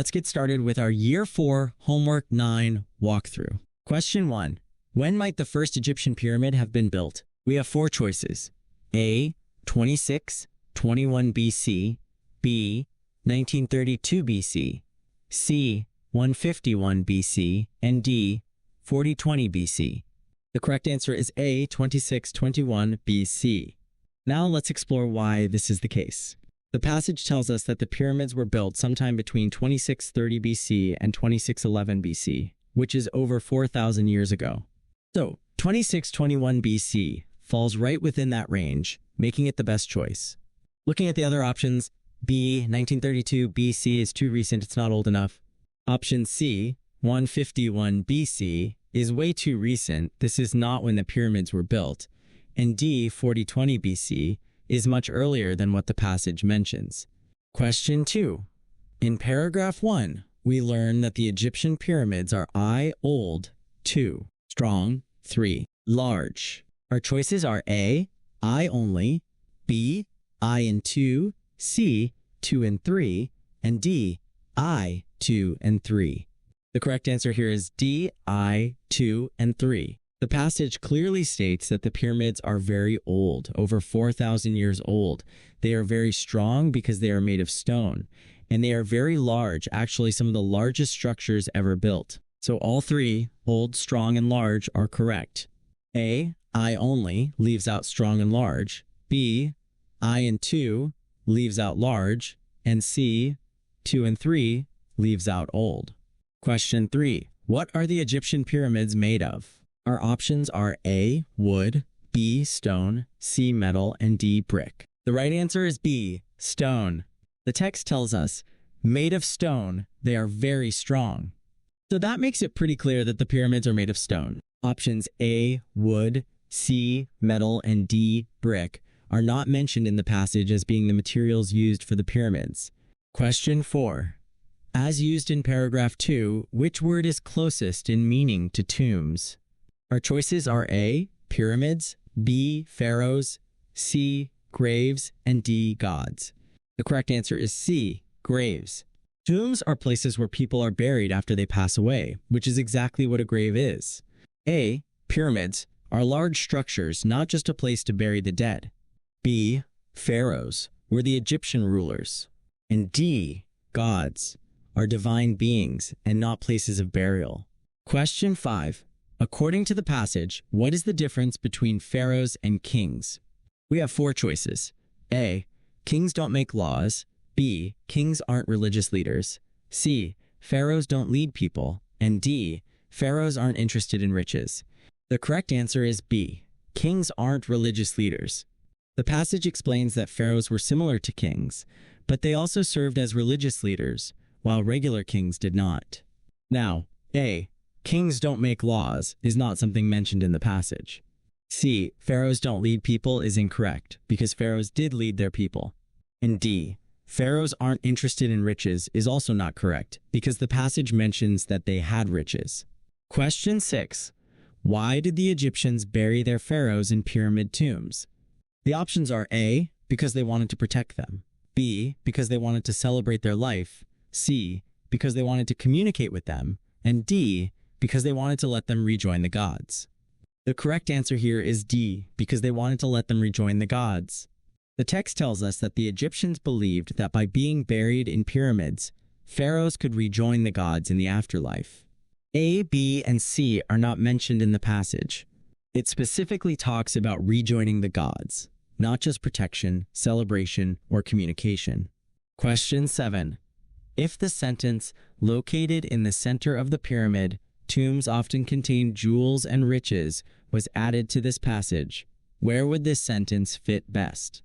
Let's get started with our Year 4 Homework 9 walkthrough. Question 1. When might the first Egyptian pyramid have been built? We have 4 choices. A. 2621 BC, B. 1932 BC, C. 151 BC, and D. 4020 BC. The correct answer is A. 2621 BC. Now let's explore why this is the case. The passage tells us that the pyramids were built sometime between 2630 BC and 2611 BC, which is over 4,000 years ago. So, 2621 BC falls right within that range, making it the best choice. Looking at the other options, B, 1932 BC is too recent, it's not old enough. Option C, 151 BC, is way too recent, this is not when the pyramids were built. And D, 4020 BC, is much earlier than what the passage mentions. Question 2. In paragraph 1, we learn that the Egyptian pyramids are I, old, 2, strong, 3, large. Our choices are A, I only, B, I and 2, C, 2 and 3, and D, I, 2 and 3. The correct answer here is D, I, 2 and 3. The passage clearly states that the pyramids are very old, over 4,000 years old. They are very strong because they are made of stone, and they are very large, actually some of the largest structures ever built. So all 3, old, strong, and large, are correct. A, I only, leaves out strong and large. B, I and 2, leaves out large. And C, 2 and 3, leaves out old. Question 3. What are the Egyptian pyramids made of? Our options are A, wood, B, stone, C, metal, and D, brick. The right answer is B, stone. The text tells us, made of stone, they are very strong. So that makes it pretty clear that the pyramids are made of stone. Options A, wood, C, metal, and D, brick, are not mentioned in the passage as being the materials used for the pyramids. Question 4. As used in paragraph 2, which word is closest in meaning to tombs? Our choices are A, pyramids, B, pharaohs, C, graves, and D, gods. The correct answer is C, graves. Tombs are places where people are buried after they pass away, which is exactly what a grave is. A, pyramids, are large structures, not just a place to bury the dead. B, pharaohs, were the Egyptian rulers. And D, gods, are divine beings and not places of burial. Question 5. According to the passage, what is the difference between pharaohs and kings? We have 4 choices. A, kings don't make laws. B, kings aren't religious leaders. C, pharaohs don't lead people. And D, pharaohs aren't interested in riches. The correct answer is B, kings aren't religious leaders. The passage explains that pharaohs were similar to kings, but they also served as religious leaders, while regular kings did not. Now, A, kings don't make laws is not something mentioned in the passage. C, pharaohs don't lead people is incorrect, because pharaohs did lead their people. And D, pharaohs aren't interested in riches is also not correct, because the passage mentions that they had riches. Question 6. Why did the Egyptians bury their pharaohs in pyramid tombs? The options are A, because they wanted to protect them. B, because they wanted to celebrate their life. C, because they wanted to communicate with them. And D, because they wanted to let them rejoin the gods. The correct answer here is D, because they wanted to let them rejoin the gods. The text tells us that the Egyptians believed that by being buried in pyramids, pharaohs could rejoin the gods in the afterlife. A, B, and C are not mentioned in the passage. It specifically talks about rejoining the gods, not just protection, celebration, or communication. Question 7. If the sentence, located in the center of the pyramid, tombs often contain jewels and riches, was added to this passage, where would this sentence fit best?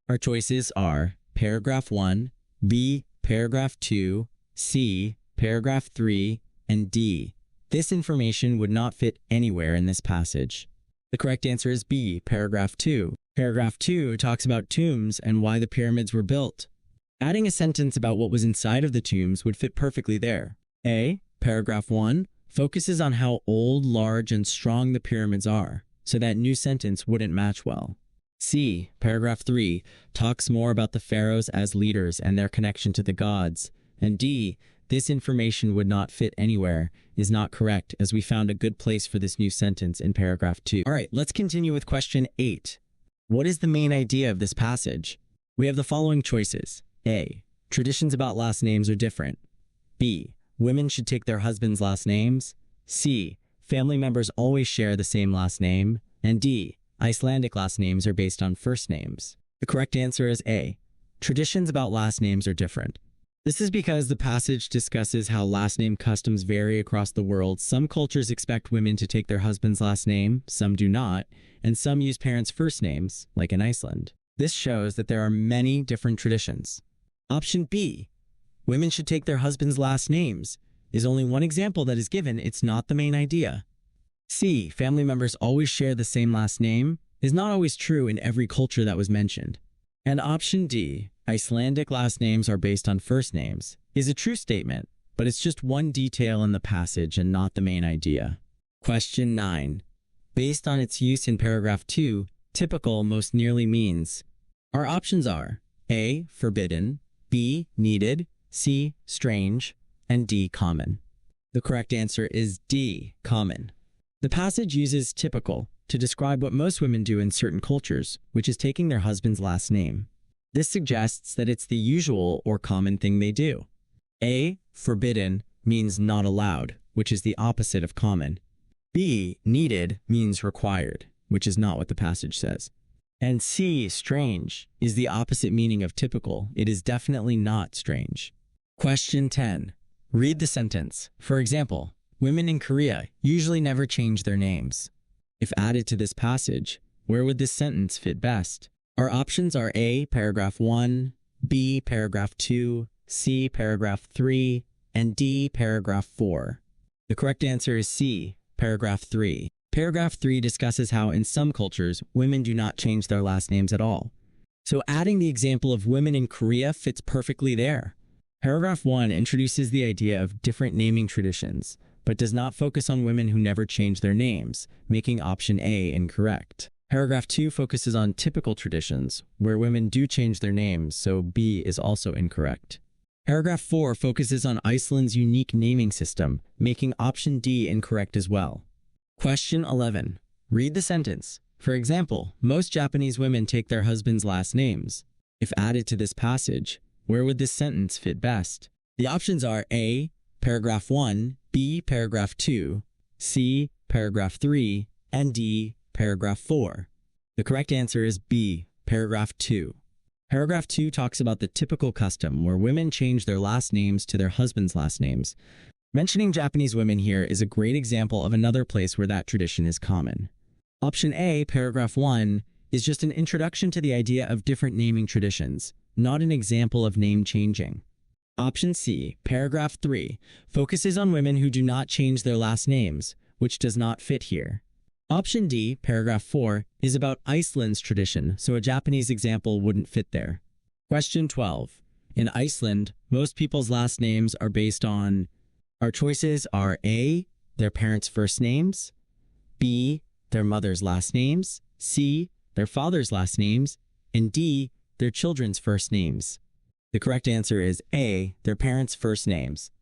Our choices are paragraph 1, B, paragraph 2, C, paragraph 3, and D. This information would not fit anywhere in this passage. The correct answer is B, paragraph 2. Paragraph 2 talks about tombs and why the pyramids were built. Adding a sentence about what was inside of the tombs would fit perfectly there. A, paragraph 1, focuses on how old, large, and strong the pyramids are, so that new sentence wouldn't match well. C, paragraph 3, talks more about the pharaohs as leaders and their connection to the gods. And D, this information would not fit anywhere is not correct, as we found a good place for this new sentence in paragraph 2. All right, let's continue with question 8. What is the main idea of this passage? We have the following choices. A. Traditions about last names are different. B. Women should take their husband's last names. C. Family members always share the same last name. And D. Icelandic last names are based on first names. The correct answer is A. Traditions about last names are different. This is because the passage discusses how last name customs vary across the world. Some cultures expect women to take their husband's last name, some do not, and some use parents' first names, like in Iceland. This shows that there are many different traditions. Option B, women should take their husband's last names, is only one example that is given. It's not the main idea. C, family members always share the same last name, is not always true in every culture that was mentioned. And option D, Icelandic last names are based on first names, is a true statement, but it's just one detail in the passage and not the main idea. Question 9. Based on its use in paragraph 2, typical most nearly means. Our options are A, forbidden, B, needed, C, strange, and D, common. The correct answer is D, common. The passage uses typical to describe what most women do in certain cultures, which is taking their husband's last name. This suggests that it's the usual or common thing they do. A, forbidden, means not allowed, which is the opposite of common. B, needed, means required, which is not what the passage says. And C, strange, is the opposite meaning of typical. It is definitely not strange. Question 10. Read the sentence. For example, women in Korea usually never change their names. If added to this passage, where would this sentence fit best? Our options are A, paragraph 1, B, paragraph 2, C, paragraph 3, and D, paragraph 4. The correct answer is C, paragraph 3. Paragraph 3 discusses how in some cultures, women do not change their last names at all. So adding the example of women in Korea fits perfectly there. Paragraph 1 introduces the idea of different naming traditions, but does not focus on women who never change their names, making option A incorrect. Paragraph 2 focuses on typical traditions, where women do change their names, so B is also incorrect. Paragraph 4 focuses on Iceland's unique naming system, making option D incorrect as well. Question 11. Read the sentence. For example, most Japanese women take their husband's last names. If added to this passage, where would this sentence fit best? The options are A, paragraph 1, B, paragraph 2, C, paragraph 3, and D, paragraph 4. The correct answer is B, paragraph 2. Paragraph 2 talks about the typical custom where women change their last names to their husband's last names. Mentioning Japanese women here is a great example of another place where that tradition is common. Option A, paragraph 1, is just an introduction to the idea of different naming traditions, not an example of name changing. Option C, paragraph 3, focuses on women who do not change their last names, which does not fit here. Option D, paragraph 4, is about Iceland's tradition, so a Japanese example wouldn't fit there. Question 12. In Iceland, most people's last names are based on... Our choices are A, their parents' first names, B, their mother's last names, C, their father's last names, and D, their children's first names. The correct answer is A, their parents' first names.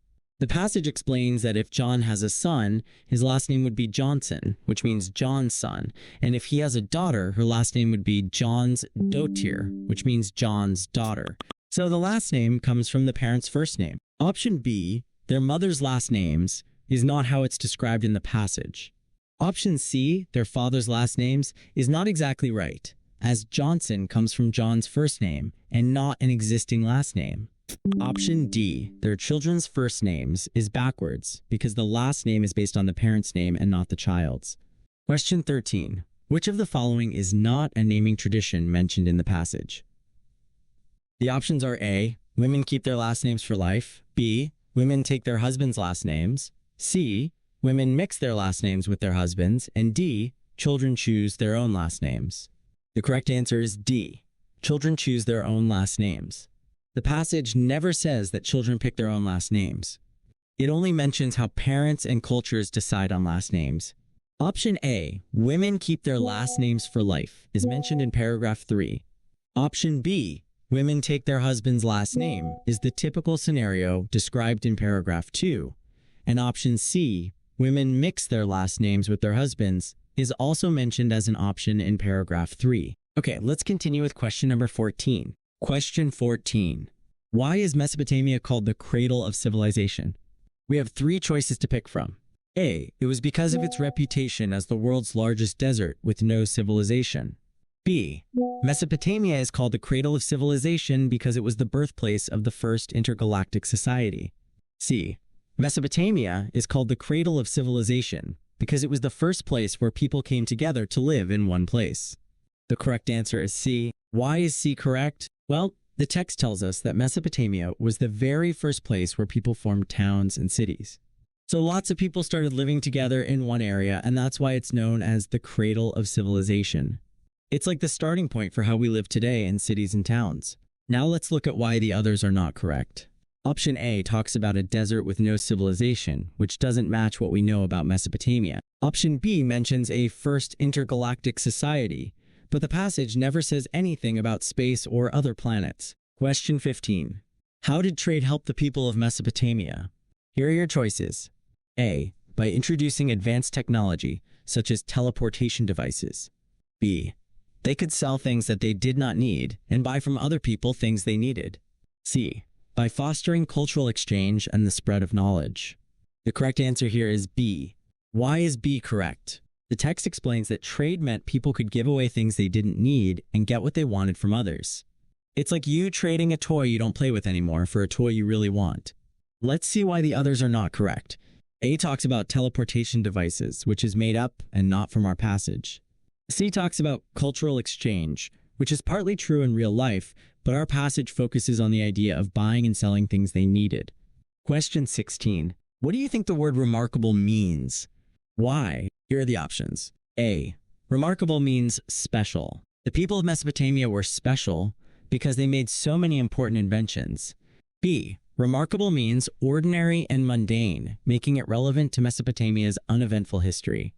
The passage explains that if John has a son, his last name would be Johnson, which means John's son, and if he has a daughter, her last name would be John's dóttir, which means John's daughter. So the last name comes from the parents' first name. Option B, their mother's last names, is not how it's described in the passage. Option C, their father's last names, is not exactly right, as Johnson comes from John's first name and not an existing last name. Option D, their children's first names, is backwards because the last name is based on the parent's name and not the child's. Question 13. Which of the following is not a naming tradition mentioned in the passage? The options are A, women keep their last names for life, B, women take their husband's last names, C, women mix their last names with their husbands, and D, children choose their own last names. The correct answer is D, children choose their own last names. The passage never says that children pick their own last names. It only mentions how parents and cultures decide on last names. Option A, women keep their last names for life, is mentioned in paragraph 3. Option B, women take their husband's last name is the typical scenario described in paragraph 2, and option C, women mix their last names with their husbands, is also mentioned as an option in paragraph 3. Okay, let's continue with question number 14. Question 14. Why is Mesopotamia called the cradle of civilization? We have 3 choices to pick from. A. It was because of its reputation as the world's largest desert with no civilization. B. Mesopotamia is called the cradle of civilization because it was the birthplace of the first intergalactic society. C. Mesopotamia is called the cradle of civilization because it was the first place where people came together to live in one place. The correct answer is C. Why is C correct? Well, the text tells us that Mesopotamia was the very first place where people formed towns and cities. So lots of people started living together in one area, and that's why it's known as the cradle of civilization. It's like the starting point for how we live today in cities and towns. Now let's look at why the others are not correct. Option A talks about a desert with no civilization, which doesn't match what we know about Mesopotamia. Option B mentions a first intergalactic society, but the passage never says anything about space or other planets. Question 15. How did trade help the people of Mesopotamia? Here are your choices. A. By introducing advanced technology, such as teleportation devices. B. They could sell things that they did not need and buy from other people things they needed. C. By fostering cultural exchange and the spread of knowledge. The correct answer here is B. Why is B correct? The text explains that trade meant people could give away things they didn't need and get what they wanted from others. It's like you trading a toy you don't play with anymore for a toy you really want. Let's see why the others are not correct. A talks about teleportation devices, which is made up and not from our passage. C talks about cultural exchange, which is partly true in real life, but our passage focuses on the idea of buying and selling things they needed. Question 16. What do you think the word remarkable means? Why? Here are the options. A. Remarkable means special. The people of Mesopotamia were special because they made so many important inventions. B. Remarkable means ordinary and mundane, making it relevant to Mesopotamia's uneventful history.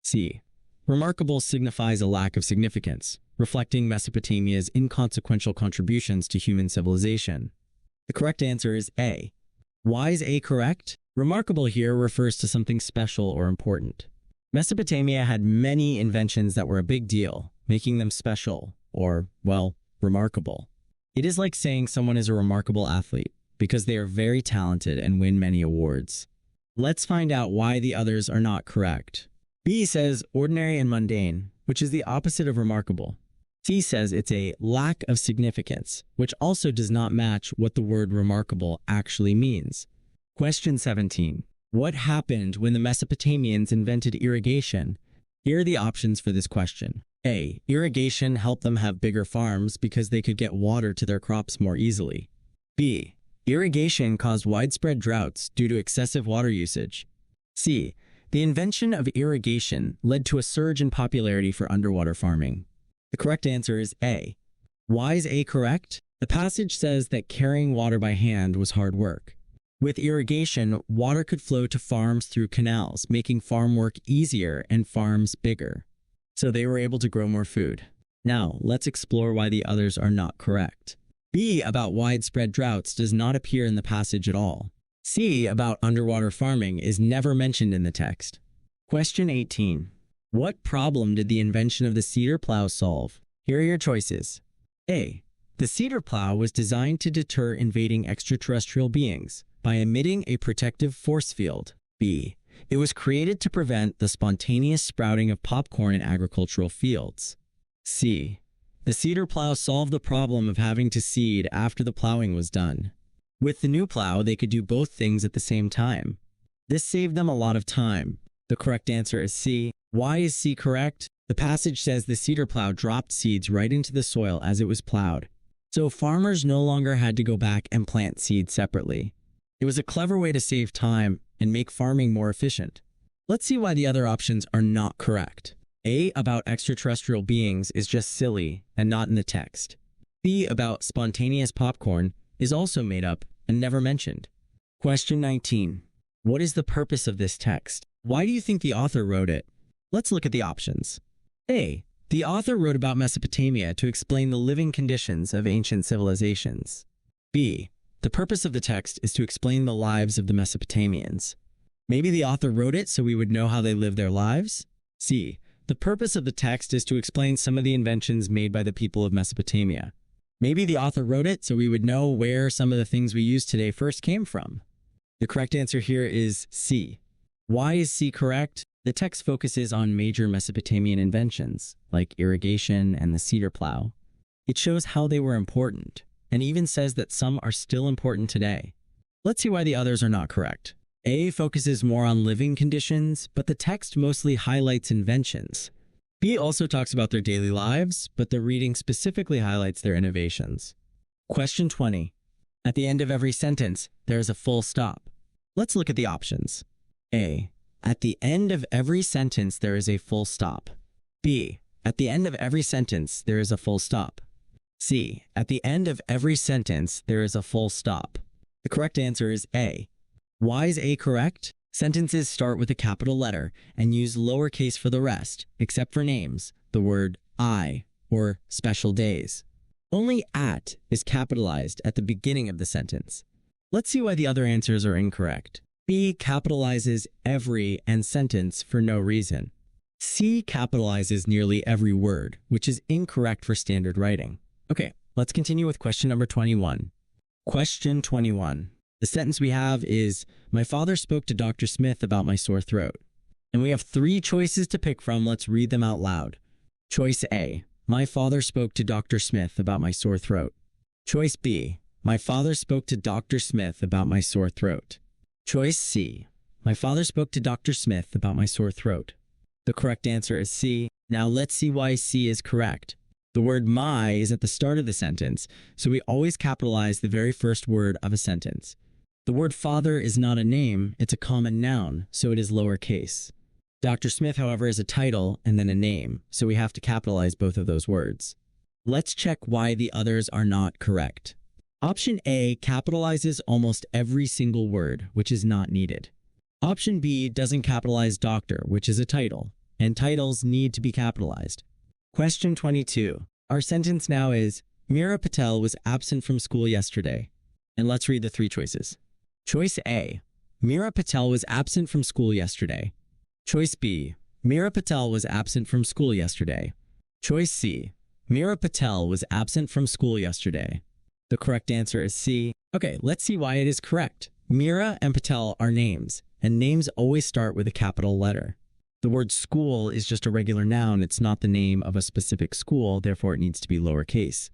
C. Remarkable signifies a lack of significance, reflecting Mesopotamia's inconsequential contributions to human civilization. The correct answer is A. Why is A correct? Remarkable here refers to something special or important. Mesopotamia had many inventions that were a big deal, making them special or, well, remarkable. It is like saying someone is a remarkable athlete because they are very talented and win many awards. Let's find out why the others are not correct. B says ordinary and mundane, which is the opposite of remarkable. C says it's a lack of significance, which also does not match what the word remarkable actually means. Question 17. What happened when the Mesopotamians invented irrigation? Here are the options for this question. A. Irrigation helped them have bigger farms because they could get water to their crops more easily. B. Irrigation caused widespread droughts due to excessive water usage. C. The invention of irrigation led to a surge in popularity for underwater farming. The correct answer is A. Why is A correct? The passage says that carrying water by hand was hard work. With irrigation, water could flow to farms through canals, making farm work easier and farms bigger. So they were able to grow more food. Now, let's explore why the others are not correct. B about widespread droughts does not appear in the passage at all. C about underwater farming is never mentioned in the text. Question 18. What problem did the invention of the cedar plow solve? Here are your choices. A. The cedar plow was designed to deter invading extraterrestrial beings by emitting a protective force field. B. It was created to prevent the spontaneous sprouting of popcorn in agricultural fields. C. The cedar plow solved the problem of having to seed after the plowing was done. With the new plow, they could do both things at the same time. This saved them a lot of time. The correct answer is C. Why is C correct? The passage says the cedar plow dropped seeds right into the soil as it was plowed. So farmers no longer had to go back and plant seeds separately. It was a clever way to save time and make farming more efficient. Let's see why the other options are not correct. A about extraterrestrial beings is just silly and not in the text. B about spontaneous popcorn is also made up and never mentioned. Question 19. What is the purpose of this text? Why do you think the author wrote it? Let's look at the options. A. The author wrote about Mesopotamia to explain the living conditions of ancient civilizations. B. The purpose of the text is to explain the lives of the Mesopotamians. Maybe the author wrote it so we would know how they lived their lives? C. The purpose of the text is to explain some of the inventions made by the people of Mesopotamia. Maybe the author wrote it so we would know where some of the things we use today first came from. The correct answer here is C. Why is C correct? The text focuses on major Mesopotamian inventions, like irrigation and the cedar plow. It shows how they were important, and even says that some are still important today. Let's see why the others are not correct. A focuses more on living conditions, but the text mostly highlights inventions. B also talks about their daily lives, but the reading specifically highlights their innovations. Question 20. At the end of every sentence, there is a full stop. Let's look at the options. A. At the end of every sentence, there is a full stop. B. At the end of every sentence, there is a full stop. C. At the end of every sentence, there is a full stop. The correct answer is A. Why is A correct? Sentences start with a capital letter and use lowercase for the rest, except for names, the word I, or special days. Only at is capitalized at the beginning of the sentence. Let's see why the other answers are incorrect. B capitalizes every and sentence for no reason. C capitalizes nearly every word, which is incorrect for standard writing. Okay, let's continue with question number 21. Question 21. The sentence we have is, my father spoke to Dr. Smith about my sore throat. And we have 3 choices to pick from. Let's read them out loud. Choice A, my father spoke to Dr. Smith about my sore throat. Choice B, my father spoke to Dr. Smith about my sore throat. Choice C, my father spoke to Dr. Smith about my sore throat. The correct answer is C. Now let's see why C is correct. The word my is at the start of the sentence, so we always capitalize the very first word of a sentence. The word father is not a name, it's a common noun, so it is lowercase. Dr. Smith, however, is a title and then a name, so we have to capitalize both of those words. Let's check why the others are not correct. Option A capitalizes almost every single word, which is not needed. Option B doesn't capitalize doctor, which is a title, and titles need to be capitalized. Question 22. Our sentence now is, Meera Patel was absent from school yesterday. And let's read the 3 choices. Choice A, Meera Patel was absent from school yesterday. Choice B, Meera Patel was absent from school yesterday. Choice C, Meera Patel was absent from school yesterday. The correct answer is C. Okay, let's see why it is correct. Meera and Patel are names, and names always start with a capital letter. The word school is just a regular noun. It's not the name of a specific school, therefore it needs to be lowercase.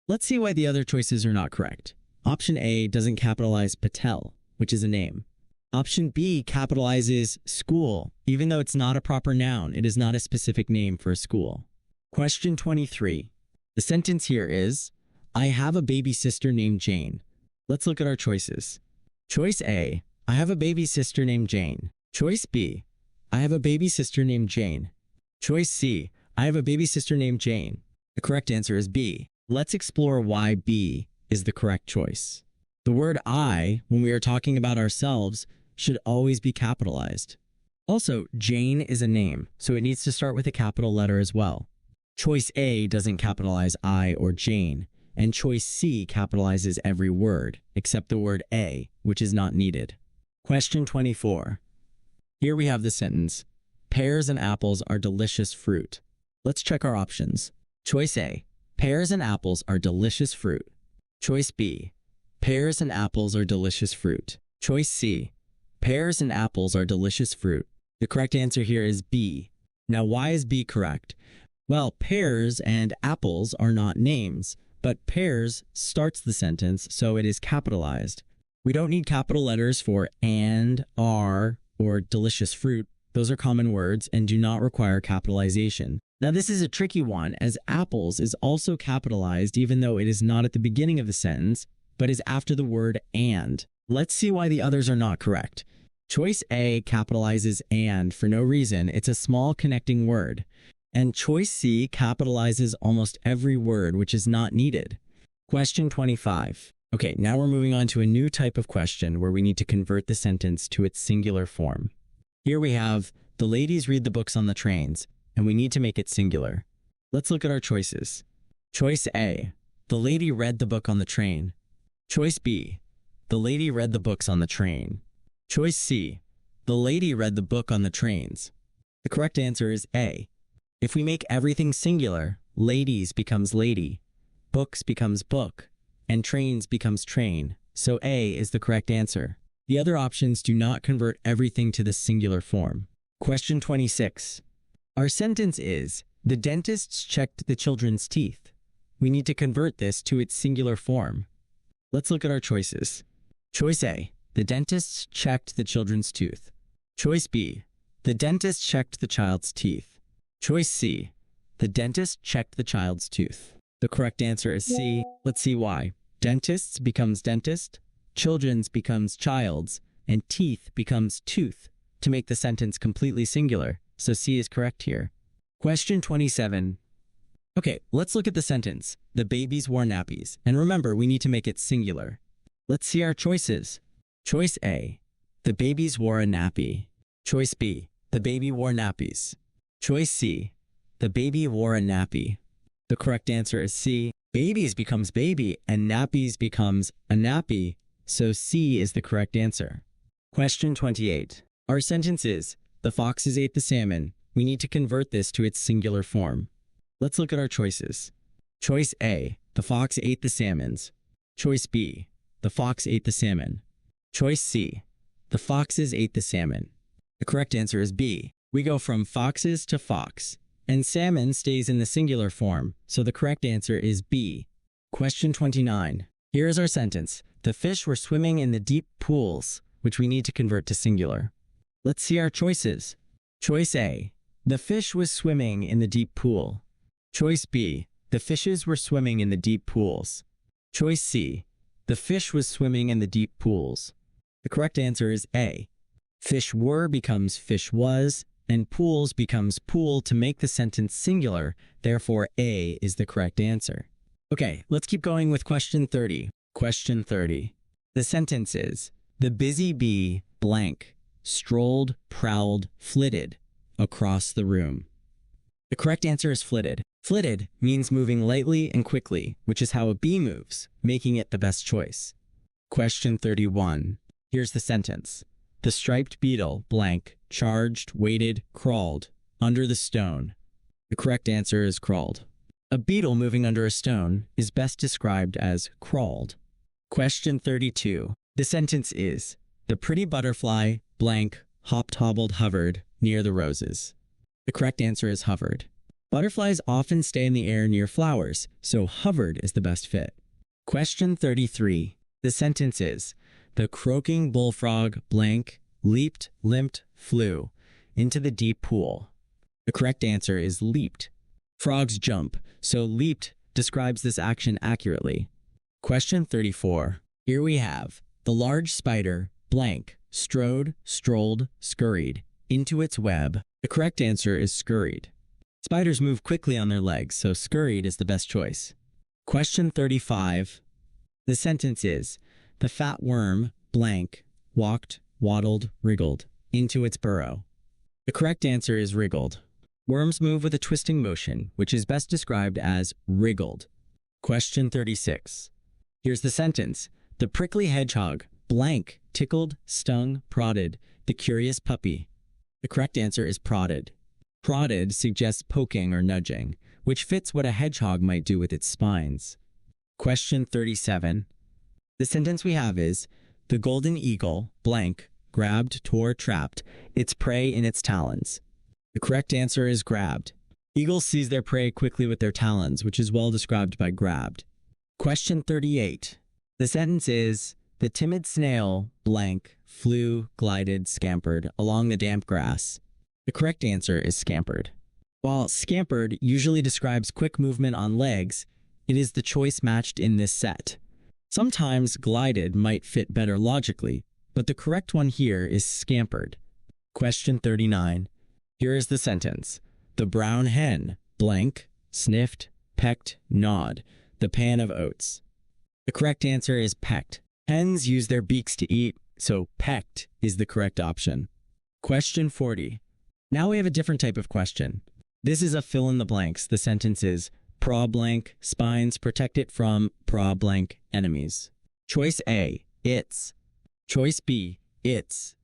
Let's see why the other choices are not correct. Option A doesn't capitalize Patel, which is a name. Option B capitalizes school, even though it's not a proper noun. It is not a specific name for a school. Question 23. The sentence here is, I have a baby sister named Jane. Let's look at our choices. Choice A, I have a baby sister named Jane. Choice B, I have a baby sister named Jane. Choice C, I have a baby sister named Jane. The correct answer is B. Let's explore why B is the correct choice. The word I, when we are talking about ourselves, should always be capitalized. Also, Jane is a name, so it needs to start with a capital letter as well. Choice A doesn't capitalize I or Jane, and choice C capitalizes every word, except the word A, which is not needed. Question 24. Here we have the sentence, pears and apples are delicious fruit. Let's check our options. Choice A, pears and apples are delicious fruit. Choice B, pears and apples are delicious fruit. Choice C, pears and apples are delicious fruit. The correct answer here is B. Now, why is B correct? Well, pears and apples are not names, but pears starts the sentence, so it is capitalized. We don't need capital letters for and, are, or delicious fruit. Those are common words and do not require capitalization. Now, this is a tricky one, as apples is also capitalized even though it is not at the beginning of the sentence, but is after the word and. Let's see why the others are not correct. Choice A capitalizes and for no reason. It's a small connecting word. And choice C capitalizes almost every word, which is not needed. Question 25. Okay, now we're moving on to a new type of question where we need to convert the sentence to its singular form. Here we have, the ladies read the books on the trains, and we need to make it singular. Let's look at our choices. Choice A. The lady read the book on the train. Choice B. The lady read the books on the train. Choice C. The lady read the book on the trains. The correct answer is A. If we make everything singular, ladies becomes lady, books becomes book, and trains becomes train, so A is the correct answer. The other options do not convert everything to the singular form. Question 26. Our sentence is, the dentists checked the children's teeth. We need to convert this to its singular form. Let's look at our choices. Choice A. The dentists checked the children's tooth. Choice B. The dentist checked the child's teeth. Choice C. The dentist checked the child's tooth. The correct answer is C. Let's see why. Dentists becomes dentist, children's becomes child's, and teeth becomes tooth to make the sentence completely singular, so C is correct here. Question 27. Okay, let's look at the sentence. The babies wore nappies. And remember, we need to make it singular. Let's see our choices. Choice A. The babies wore a nappy. Choice B. The baby wore nappies. Choice C. The baby wore a nappy. The correct answer is C. Babies becomes baby and nappies becomes a nappy, so C is the correct answer. Question 28. Our sentence is, the foxes ate the salmon. We need to convert this to its singular form. Let's look at our choices. Choice A. The fox ate the salmons. Choice B. The fox ate the salmon. Choice C. The foxes ate the salmon. The correct answer is B. We go from foxes to fox, and salmon stays in the singular form, so the correct answer is B. Question 29. Here is our sentence. The fish were swimming in the deep pools, which we need to convert to singular. Let's see our choices. Choice A. The fish was swimming in the deep pool. Choice B. The fishes were swimming in the deep pools. Choice C. The fish was swimming in the deep pools. The correct answer is A. Fish were becomes fish was, and pools becomes pool to make the sentence singular, therefore A is the correct answer. Okay, let's keep going with question 30. Question 30. The sentence is, the busy bee blank strolled, prowled, flitted across the room. The correct answer is flitted. Flitted means moving lightly and quickly, which is how a bee moves, making it the best choice. Question 31. Here's the sentence. The striped beetle blank charged, waited, crawled under the stone. The correct answer is crawled. A beetle moving under a stone is best described as crawled. Question 32. The sentence is, the pretty butterfly blank hopped, hobbled, hovered near the roses. The correct answer is hovered. Butterflies often stay in the air near flowers, so hovered is the best fit. Question 33. The sentence is, the croaking bullfrog blank leaped, limped, flew into the deep pool. The correct answer is leaped. Frogs jump, so leaped describes this action accurately. Question 34. Here we have, the large spider blank strode, strolled, scurried into its web. The correct answer is scurried. Spiders move quickly on their legs, so scurried is the best choice. Question 35. The sentence is, the fat worm blank walked, waddled, wriggled into its burrow. The correct answer is wriggled. Worms move with a twisting motion, which is best described as wriggled. Question 36. Here's the sentence. The prickly hedgehog blank tickled, stung, prodded the curious puppy. The correct answer is prodded. Prodded suggests poking or nudging, which fits what a hedgehog might do with its spines. Question 37. The sentence we have is, the golden eagle blank grabbed, tore, trapped its prey in its talons. The correct answer is grabbed. Eagles seize their prey quickly with their talons, which is well described by grabbed. Question 38. The sentence is, the timid snail blank flew, glided, scampered along the damp grass. The correct answer is scampered. While scampered usually describes quick movement on legs, it is the choice matched in this set. Sometimes glided might fit better logically, but the correct one here is scampered. Question 39. Here is the sentence. The brown hen blank sniffed, pecked, gnawed the pan of oats. The correct answer is pecked. Hens use their beaks to eat, so pecked is the correct option. Question 40. Now we have a different type of question. This is a fill in the blanks. The sentence is pra blank spines protect it from pra blank enemies. Choice A, it's. Choice B, it's.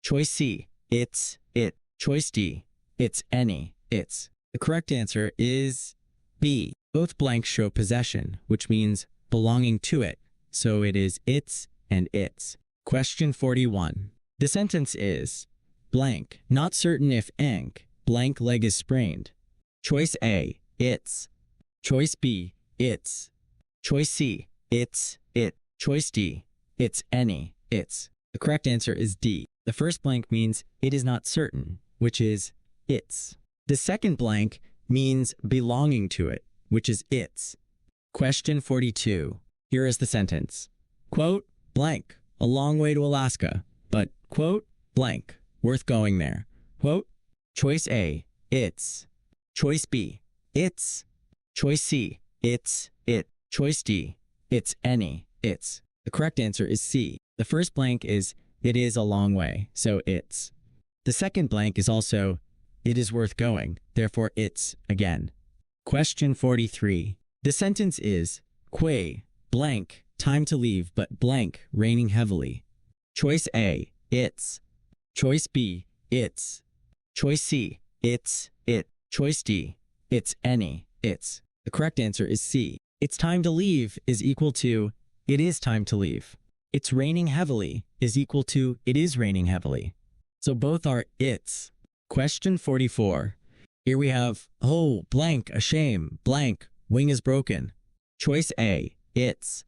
Choice C, it's, it. Choice D, it's any, it's. The correct answer is B. Both blanks show possession, which means belonging to it. So it is its and its. Question 41. The sentence is blank, not certain if ink, blank leg is sprained. Choice A, it's. Choice B, it's. Choice C, it's, it. Choice D, it's any, it's. The correct answer is D. The first blank means it is not certain, which is its. The second blank means belonging to it, which is its. Question 42. Here is the sentence. Quote, blank, a long way to Alaska, but, quote, blank, worth going there. Quote, choice A, it's. Choice B, it's. Choice C, it's, it. Choice D, it's any, it's. The correct answer is C. The first blank is it is a long way, so it's. The second blank is also it is worth going, therefore it's again. Question 43. The sentence is quay, blank, time to leave, but blank, raining heavily. Choice A, it's. Choice B, it's. Choice C, it's, it. Choice D, it's any, it's. The correct answer is C. It's time to leave is equal to it is time to leave. It's raining heavily is equal to it is raining heavily. So both are its. Question 44. Here we have, oh, blank, a shame, blank, wing is broken. Choice A, it's.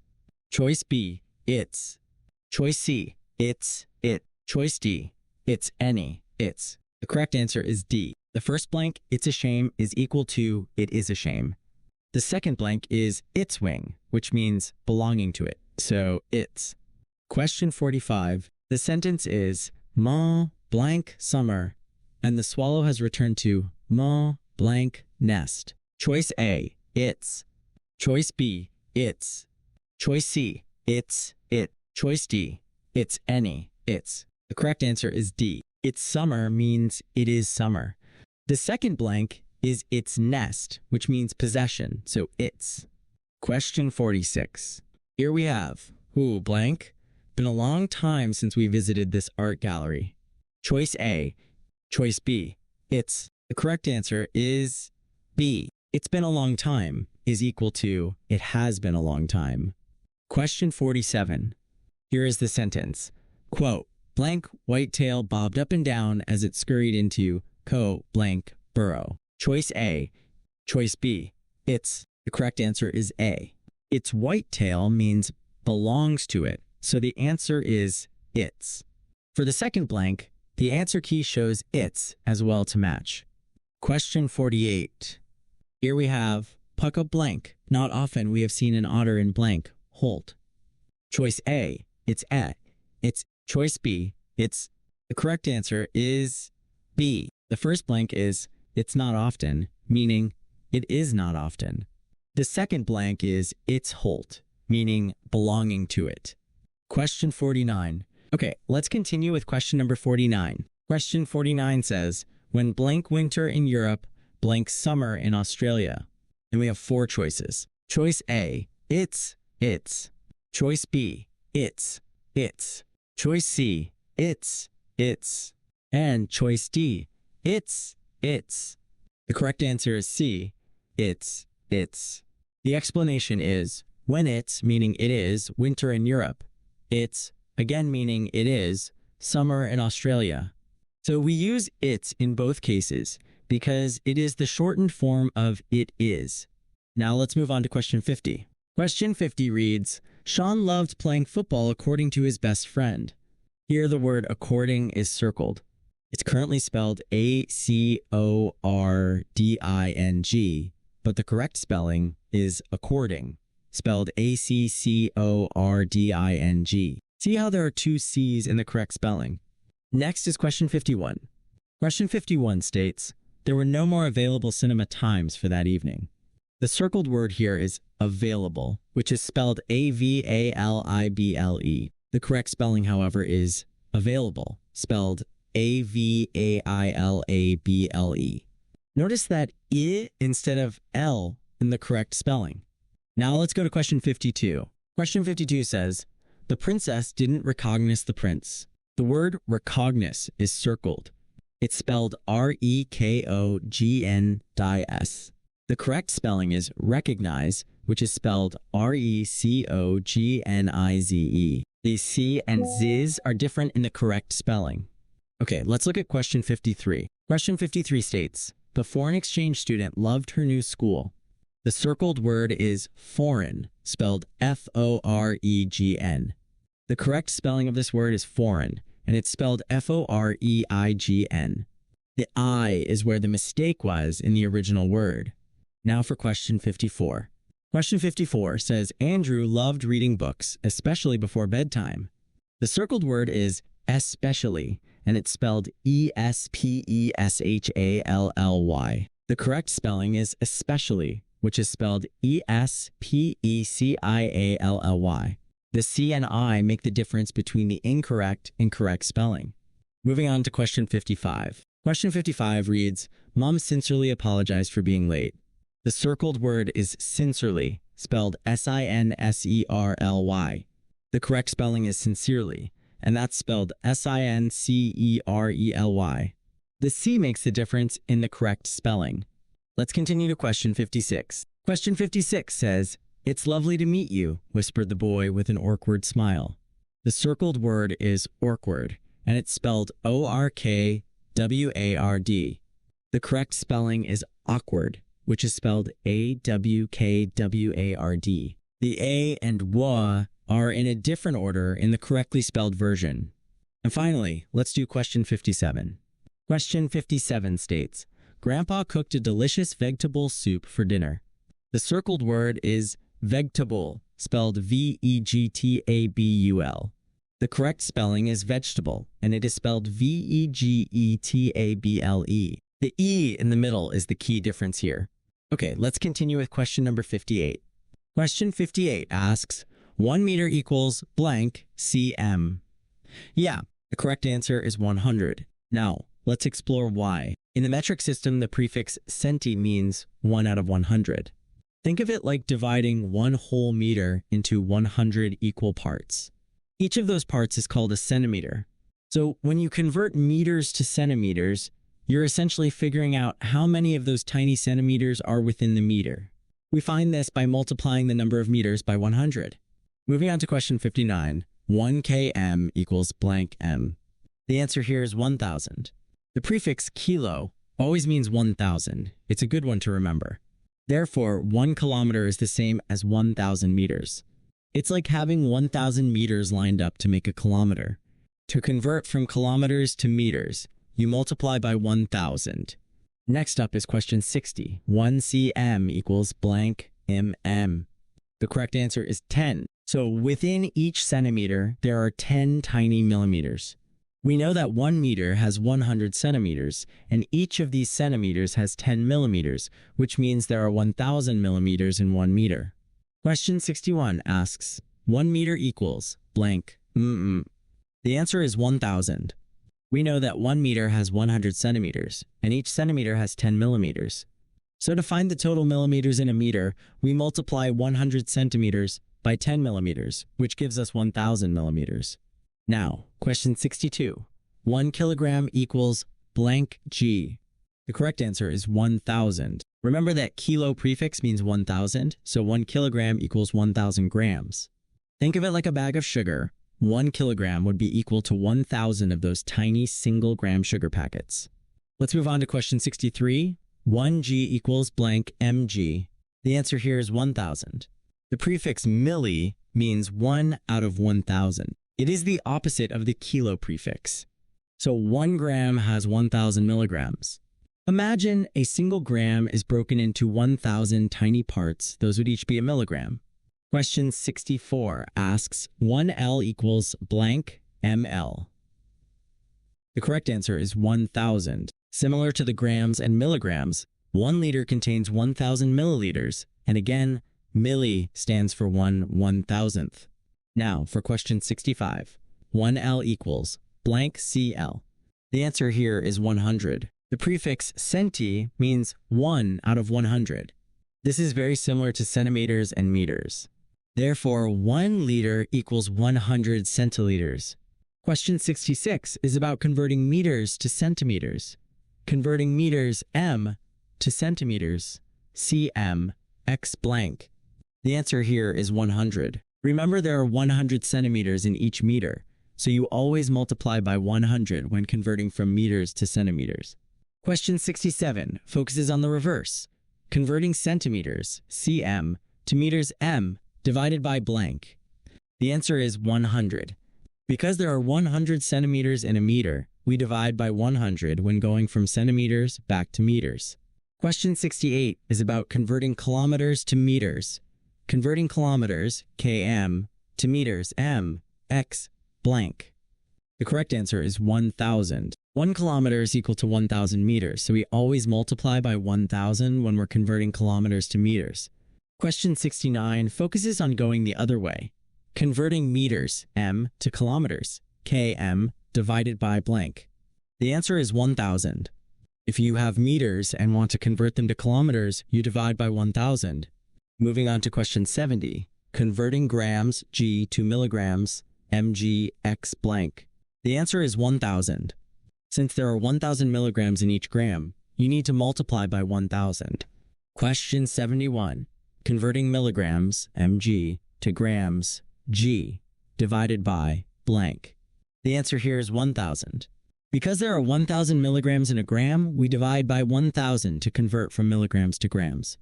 Choice B, it's. Choice C, it's, it. Choice D, it's any, it's. The correct answer is D. The first blank, it's a shame, is equal to it is a shame. The second blank is its wing, which means belonging to it. So it's. Question 45. The sentence is ma blank summer, and the swallow has returned to ma blank nest. Choice A, it's. Choice B, it's. Choice C, it's, it. Choice D, it's any, it's. The correct answer is D. It's summer means it is summer. The second blank is its nest, which means possession, so it's. Question 46. Here we have, ooh, blank. Been a long time since we visited this art gallery. Choice A. Choice B. It's. The correct answer is B. It's been a long time is equal to it has been a long time. Question 47. Here is the sentence. Quote, blank whitetail bobbed up and down as it scurried into blank burrow. Choice A. Choice B. It's. The correct answer is A. Its whitetail means belongs to it, so the answer is its. For the second blank, the answer key shows its as well to match. Question 48. Here we have pucka blank. Not often we have seen an otter in blank, Holt. Choice A, it's at. It's choice B, it's. The correct answer is B. The first blank is it's not often, meaning it is not often. The second blank is it's Holt, meaning belonging to it. Question 49. Okay, let's continue with question number 49. Question 49 says, when blank winter in Europe, blank summer in Australia. And we have four choices. Choice A, it's. Choice B, it's. Choice C, it's. And choice D, it's. The correct answer is C, it's. The explanation is, when it's, meaning it is, winter in Europe. It's, again meaning it is, summer in Australia. So we use it's in both cases because it is the shortened form of it is. Now let's move on to question 50. Question 50 reads, Sean loved playing football according to his best friend. Here the word according is circled. It's currently spelled A-C-O-R-D-I-N-G, but the correct spelling is according, spelled A-C-C-O-R-D-I-N-G. See how there are two C's in the correct spelling. Next is question 51. Question 51 states, there were no more available cinema times for that evening. The circled word here is available, which is spelled A-V-A-L-I-B-L-E. The correct spelling, however, is available, spelled A-V-A-I-L-A-B-L-E. Notice that I instead of L in the correct spelling. Now let's go to question 52. Question 52 says, the princess didn't recognize the prince. The word recognize is circled. It's spelled R-E-K-O-G-N-I-S. The correct spelling is recognize, which is spelled R-E-C-O-G-N-I-Z-E. These C and Z's are different in the correct spelling. Okay, let's look at question 53. Question 53 states, the foreign exchange student loved her new school. The circled word is foreign, spelled F-O-R-E-G-N. The correct spelling of this word is foreign, and it's spelled F-O-R-E-I-G-N. The I is where the mistake was in the original word. Now for question 54. Question 54 says, Andrew loved reading books, especially before bedtime. The circled word is especially, and it's spelled E-S-P-E-S-H-A-L-L-Y. The correct spelling is especially, which is spelled E-S-P-E-C-I-A-L-L-Y. The C and I make the difference between the incorrect and correct spelling. Moving on to question 55. Question 55 reads, Mom sincerely apologized for being late. The circled word is sincerely, spelled S-I-N-S-E-R-L-Y. The correct spelling is sincerely, and that's spelled S-I-N-C-E-R-E-L-Y. The C makes the difference in the correct spelling. Let's continue to question 56. Question 56 says, It's lovely to meet you, whispered the boy with an awkward smile. The circled word is awkward, and it's spelled O-R-K-W-A-R-D. The correct spelling is awkward, which is spelled A-W-K-W-A-R-D. The A and W are in a different order in the correctly spelled version. And finally, let's do question 57. Question 57 states, Grandpa cooked a delicious vegetable soup for dinner. The circled word is vegetable, spelled V-E-G-T-A-B-U-L. The correct spelling is vegetable, and it is spelled V-E-G-E-T-A-B-L-E. The E in the middle is the key difference here. Okay, let's continue with question number 58. Question 58 asks, 1 meter equals blank cm. Yeah, the correct answer is 100. Now, let's explore why. In the metric system, the prefix centi means 1 out of 100. Think of it like dividing 1 whole meter into 100 equal parts. Each of those parts is called a centimeter. So when you convert meters to centimeters, you're essentially figuring out how many of those tiny centimeters are within the meter. We find this by multiplying the number of meters by 100. Moving on to question 59, 1 km equals blank m. The answer here is 1,000. The prefix kilo always means 1,000. It's a good one to remember. Therefore, 1 kilometer is the same as 1,000 meters. It's like having 1,000 meters lined up to make a kilometer. To convert from kilometers to meters, you multiply by 1,000. Next up is question 60. 1 cm equals blank mm. The correct answer is 10. So within each centimeter, there are 10 tiny millimeters. We know that 1 meter has 100 centimeters, and each of these centimeters has 10 millimeters, which means there are 1,000 millimeters in 1 meter. Question 61 asks, 1 meter equals blank mm. The answer is 1,000. We know that 1 meter has 100 centimeters, and each centimeter has 10 millimeters. So to find the total millimeters in a meter, we multiply 100 centimeters by 10 millimeters, which gives us 1,000 millimeters. Now, question 62. 1 kilogram equals blank g. The correct answer is 1,000. Remember that kilo prefix means 1,000, so 1 kilogram equals 1,000 grams. Think of it like a bag of sugar. 1 kilogram would be equal to 1,000 of those tiny single-gram sugar packets. Let's move on to question 63. 1 g equals blank mg. The answer here is 1,000. The prefix milli means 1 out of 1,000. It is the opposite of the kilo prefix. So 1 gram has 1,000 milligrams. Imagine a single gram is broken into 1,000 tiny parts. Those would each be a milligram. Question 64 asks, 1L equals blank ml. The correct answer is 1,000. Similar to the grams and milligrams, 1 liter contains 1,000 milliliters, and again, milli stands for 1/1000th. Now, for question 65, 1L equals blank CL. The answer here is 100. The prefix centi means 1 out of 100. This is very similar to centimeters and meters. Therefore, 1 liter equals 100 centiliters. Question 66 is about converting meters to centimeters. Converting meters m to centimeters, cm, x blank. The answer here is 100. Remember, there are 100 centimeters in each meter, so you always multiply by 100 when converting from meters to centimeters. Question 67 focuses on the reverse. Converting centimeters, cm, to meters m divided by blank. The answer is 100. Because there are 100 centimeters in a meter, we divide by 100 when going from centimeters back to meters. Question 68 is about converting kilometers to meters. Converting kilometers, km, to meters, m, x, blank. The correct answer is 1,000. 1 kilometer is equal to 1,000 meters, so we always multiply by 1,000 when we're converting kilometers to meters. Question 69 focuses on going the other way. Converting meters, m, to kilometers, km, divided by blank. The answer is 1,000. If you have meters and want to convert them to kilometers, you divide by 1,000. Moving on to question 70. Converting grams, g, to milligrams, mg, x blank. The answer is 1,000. Since there are 1,000 milligrams in each gram, you need to multiply by 1,000. Question 71. Converting milligrams, mg, to grams, g, divided by blank. The answer here is 1,000. Because there are 1,000 milligrams in a gram, we divide by 1,000 to convert from milligrams to grams.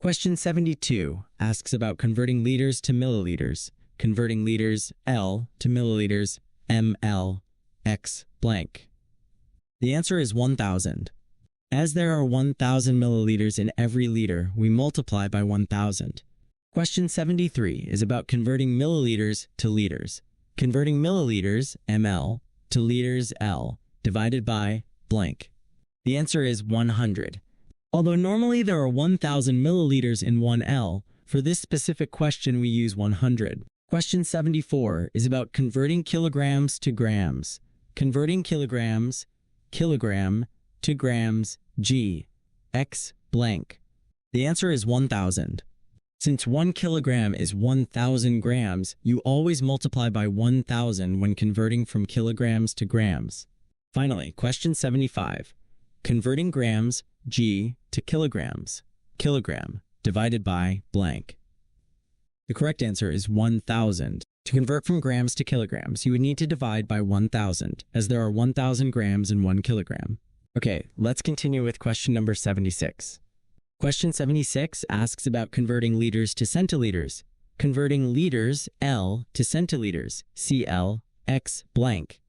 Question 72 asks about converting liters to milliliters. Converting liters, L, to milliliters, ml, x blank. The answer is 1,000. As there are 1,000 milliliters in every liter, we multiply by 1,000. Question 73 is about converting milliliters to liters. Converting milliliters, ml, to liters, L, divided by blank. The answer is 100. Although normally there are 1,000 milliliters in 1 L, for this specific question we use 100. Question 74 is about converting kilograms to grams. Converting kilograms, kilogram, to grams, g, x blank. The answer is 1,000. Since 1 kilogram is 1,000 grams, you always multiply by 1,000 when converting from kilograms to grams. Finally, question 75. Converting grams, g, to kilograms, kilogram, divided by blank. The correct answer is 1,000. To convert from grams to kilograms, you would need to divide by 1,000, as there are 1,000 grams in 1 kilogram. Okay, let's continue with question number 76. Question 76 asks about converting liters to centiliters. Converting liters, L, to centiliters, CL, X blank.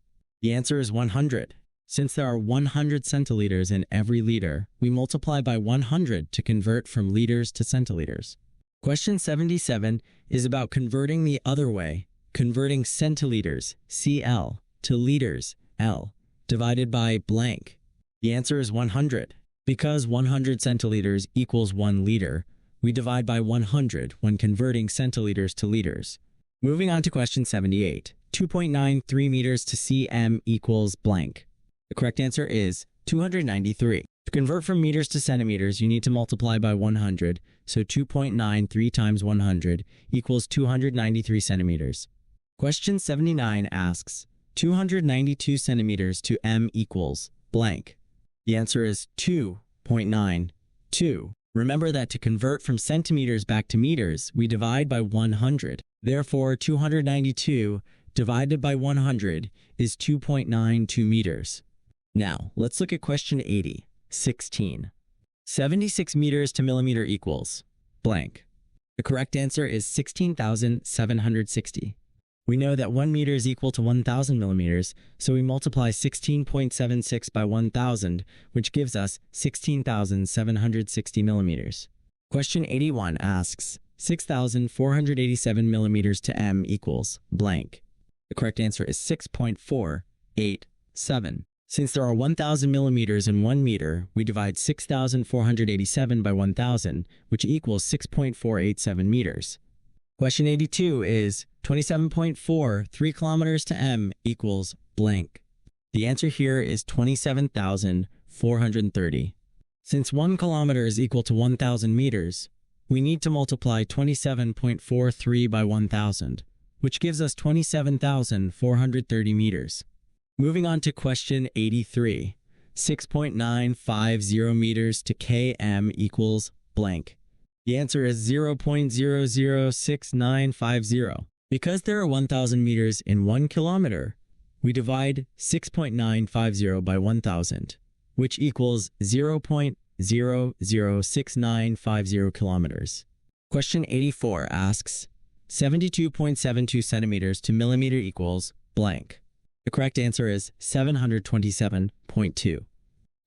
The answer is 100. Since there are 100 centiliters in every liter, we multiply by 100 to convert from liters to centiliters. Question 77 is about converting the other way, converting centiliters, CL, to liters, L, divided by blank. The answer is 100. Because 100 centiliters equals 1 liter, we divide by 100 when converting centiliters to liters. Moving on to question 78. 2.93 meters to cm equals blank. The correct answer is 293. To convert from meters to centimeters, you need to multiply by 100, so 2.93 times 100 equals 293 centimeters. Question 79 asks, 292 centimeters to m equals blank. The answer is 2.92. Remember that to convert from centimeters back to meters, we divide by 100. Therefore, 292 divided by 100 is 2.92 meters. Now, let's look at question 80. 16. 76 meters to millimeter equals blank. The correct answer is 16,760. We know that 1 meter is equal to 1,000 millimeters, so we multiply 16.76 by 1,000, which gives us 16,760 millimeters. Question 81 asks, 6,487 millimeters to m equals blank. The correct answer is 6.487. Since there are 1,000 millimeters in 1 meter, we divide 6,487 by 1,000, which equals 6.487 meters. Question 82 is 27.43 kilometers to m equals blank. The answer here is 27,487 430. Since 1 kilometer is equal to 1,000 meters, we need to multiply 27.43 by 1,000, which gives us 27,430 meters. Moving on to question 83. 6.950 meters to km equals blank. The answer is 0.006950. Because there are 1,000 meters in 1 kilometer, we divide 6.950 by 1,000, which equals 0.006950 kilometers. Question 84 asks, 72.72 centimeters to millimeter equals blank. The correct answer is 727.2.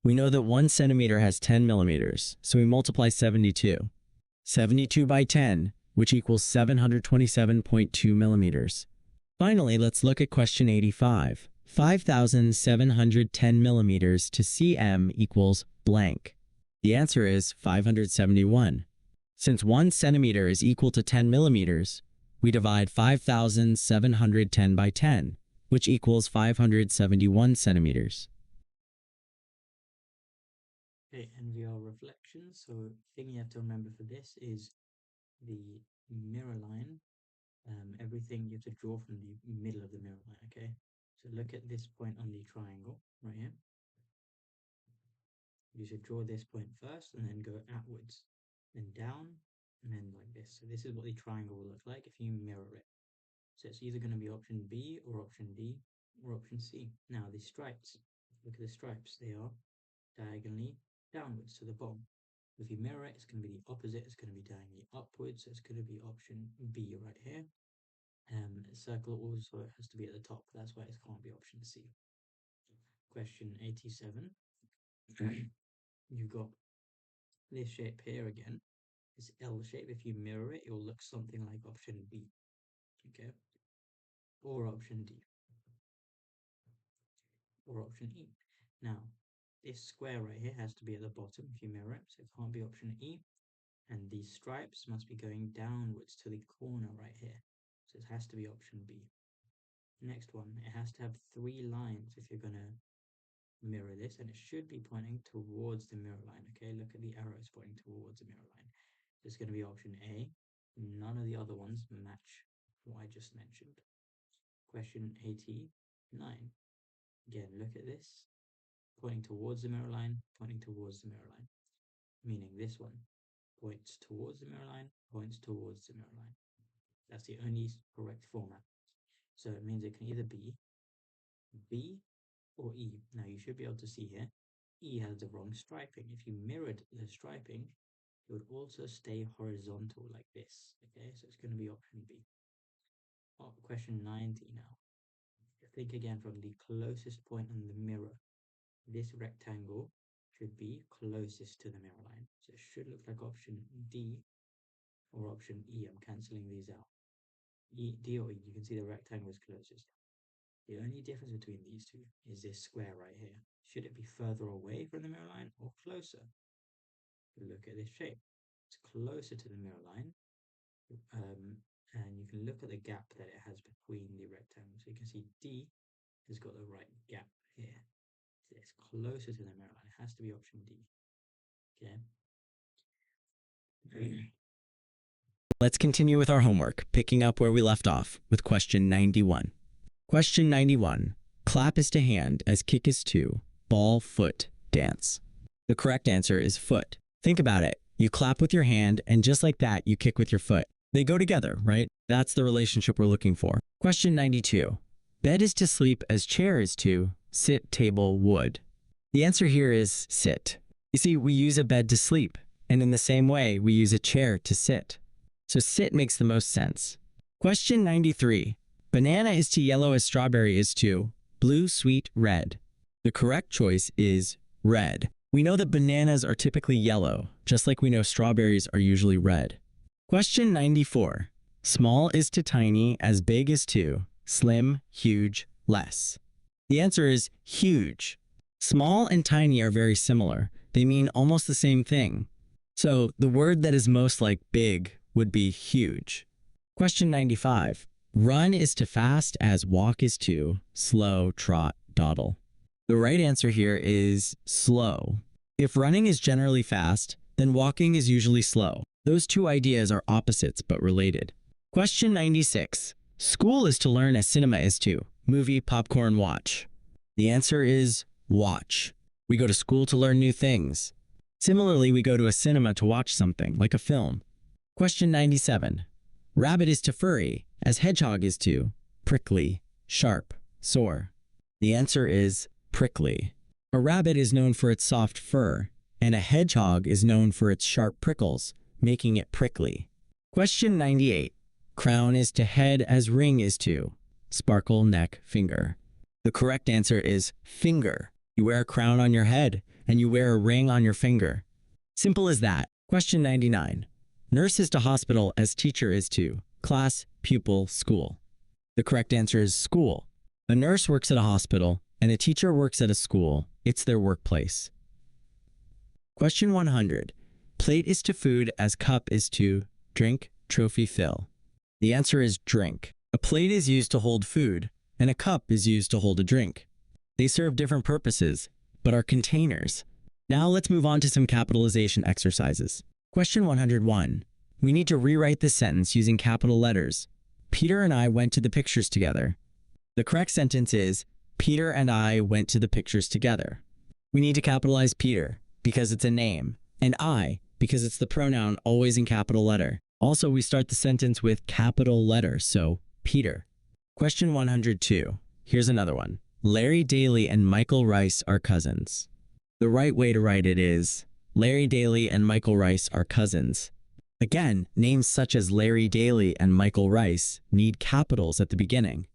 We know that 1 centimeter has 10 millimeters, so we multiply 72. 72 by 10, which equals 727.2 millimeters. Finally, let's look at question 85. 5,710 millimeters to cm equals blank. The answer is 571. Since 1 centimeter is equal to 10 millimeters, we divide 5,710 by 10, which equals 571 centimeters. Okay, NVR reflection. So the thing you have to remember for this is the mirror line. Everything you have to draw from the middle of the mirror line, okay? So look at this point on the triangle right here. You should draw this point first and then go outwards, then down, and then like this. So this is what the triangle will look like if you mirror it. So it's either going to be option B or option D or option C. Now the stripes, look at the stripes. They are diagonally downwards to the bottom. If you mirror it, it's going to be the opposite. It's going to be diagonally upwards. So it's going to be option B right here. Circle also has to be at the top. That's why it can't be option C. Question 87. You've got this shape here again. This L shape. If you mirror it, it will look something like option B. Okay. Or option D. Or option E. Now, this square right here has to be at the bottom if you mirror it. So it can't be option E. And these stripes must be going downwards to the corner right here. So it has to be option B. Next one, it has to have 3 lines if you're going to mirror this, and it should be pointing towards the mirror line. Okay, look at the arrows pointing towards the mirror line. It's going to be option A. None of the other ones match what I just mentioned. Question 89. Again, look at this. Pointing towards the mirror line, pointing towards the mirror line. Meaning this one points towards the mirror line, points towards the mirror line. That's the only correct format. So it means it can either be B or E. Now you should be able to see here, E has the wrong striping. If you mirrored the striping, it would also stay horizontal like this. Okay, so it's going to be option B. Oh, question 90 now. Think again from the closest point on the mirror. This rectangle should be closest to the mirror line. So it should look like option D or option E. I'm cancelling these out. D or E, you can see the rectangle is closest. The only difference between these two is this square right here. Should it be further away from the mirror line or closer? Look at this shape. It's closer to the mirror line. And you can look at the gap that it has between the rectangles. So you can see D has got the right gap here. So it's closer to the mirror line. It has to be option D. Okay. Let's continue with our homework, picking up where we left off with question 91. Question 91. Clap is to hand as kick is to ball, foot, dance. The correct answer is foot. Think about it. You clap with your hand, and just like that, you kick with your foot. They go together, right? That's the relationship we're looking for. Question 92. Bed is to sleep as chair is to sit, table, wood. The answer here is sit. You see, we use a bed to sleep, and in the same way, we use a chair to sit. So sit makes the most sense. Question 93. Banana is to yellow as strawberry is to blue, sweet, red. The correct choice is red. We know that bananas are typically yellow, just like we know strawberries are usually red. Question 94. Small is to tiny as big is to slim, huge, less. The answer is huge. Small and tiny are very similar. They mean almost the same thing. So the word that is most like big would be huge. Question 95. Run is to fast as walk is to slow, trot, dawdle. The right answer here is slow. If running is generally fast, then walking is usually slow. Those two ideas are opposites but related. Question 96. School is to learn as cinema is to movie, popcorn, watch. The answer is watch. We go to school to learn new things. Similarly, we go to a cinema to watch something, like a film. Question 97. Rabbit is to furry, as hedgehog is to prickly, sharp, sore. The answer is prickly. A rabbit is known for its soft fur, and a hedgehog is known for its sharp prickles, making it prickly. Question 98. Crown is to head as ring is to sparkle, neck, finger. The correct answer is finger. You wear a crown on your head, and you wear a ring on your finger. Simple as that. Question 99. Nurse is to hospital as teacher is to class, pupil, school. The correct answer is school. A nurse works at a hospital, and a teacher works at a school. It's their workplace. Question 100. Plate is to food as cup is to drink, trophy, fill. The answer is drink. A plate is used to hold food, and a cup is used to hold a drink. They serve different purposes, but are containers. Now let's move on to some capitalization exercises. Question 101. We need to rewrite this sentence using capital letters. Peter and I went to the pictures together. The correct sentence is, Peter and I went to the pictures together. We need to capitalize Peter because it's a name, and I because it's the pronoun always in capital letter. Also, we start the sentence with capital letter, so Peter. Question 102. Here's another one. Larry Daly and Michael Rice are cousins. The right way to write it is, Larry Daly and Michael Rice are cousins. Again, names such as Larry Daly and Michael Rice need capitals at the beginning.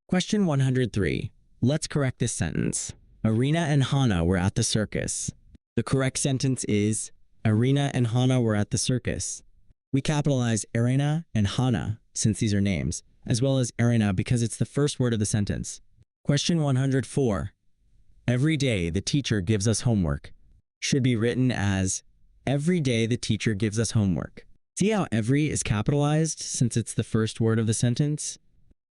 Question 103. Let's correct this sentence. Irina and Hannah were at the circus. The correct sentence is, Irina and Hannah were at the circus. We capitalize Irina and Hannah, since these are names, as well as Irina because it's the first word of the sentence. Question 104. Every day the teacher gives us homework. Should be written as, every day the teacher gives us homework. See how every is capitalized since it's the first word of the sentence?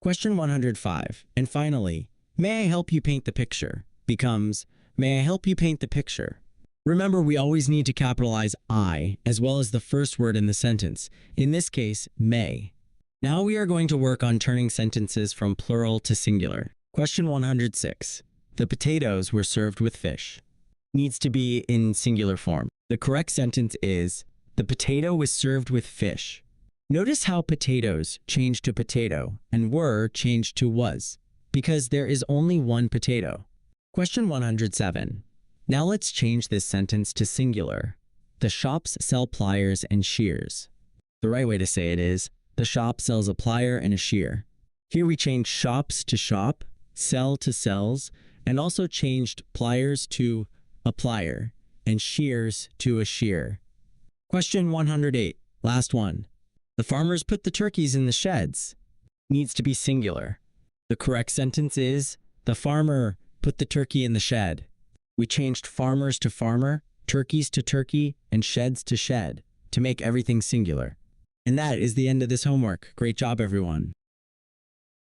Question 105. And finally, may I help you paint the picture becomes, may I help you paint the picture? Remember, we always need to capitalize I as well as the first word in the sentence, in this case, may. Now we are going to work on turning sentences from plural to singular. Question 106. The potatoes were served with fish. Needs to be in singular form. The correct sentence is, the potato was served with fish. Notice how potatoes changed to potato and were changed to was, because there is only one potato. Question 107. Now let's change this sentence to singular. The shops sell pliers and shears. The right way to say it is, the shop sells a plier and a shear. Here we change shops to shop, sell to sells, and also changed pliers to a plier and shears to a shear. Question 108, last one. The farmers put the turkeys in the sheds. Needs to be singular. The correct sentence is, the farmer put the turkey in the shed. We changed farmers to farmer, turkeys to turkey, and sheds to shed to make everything singular. And that is the end of this homework. Great job, everyone.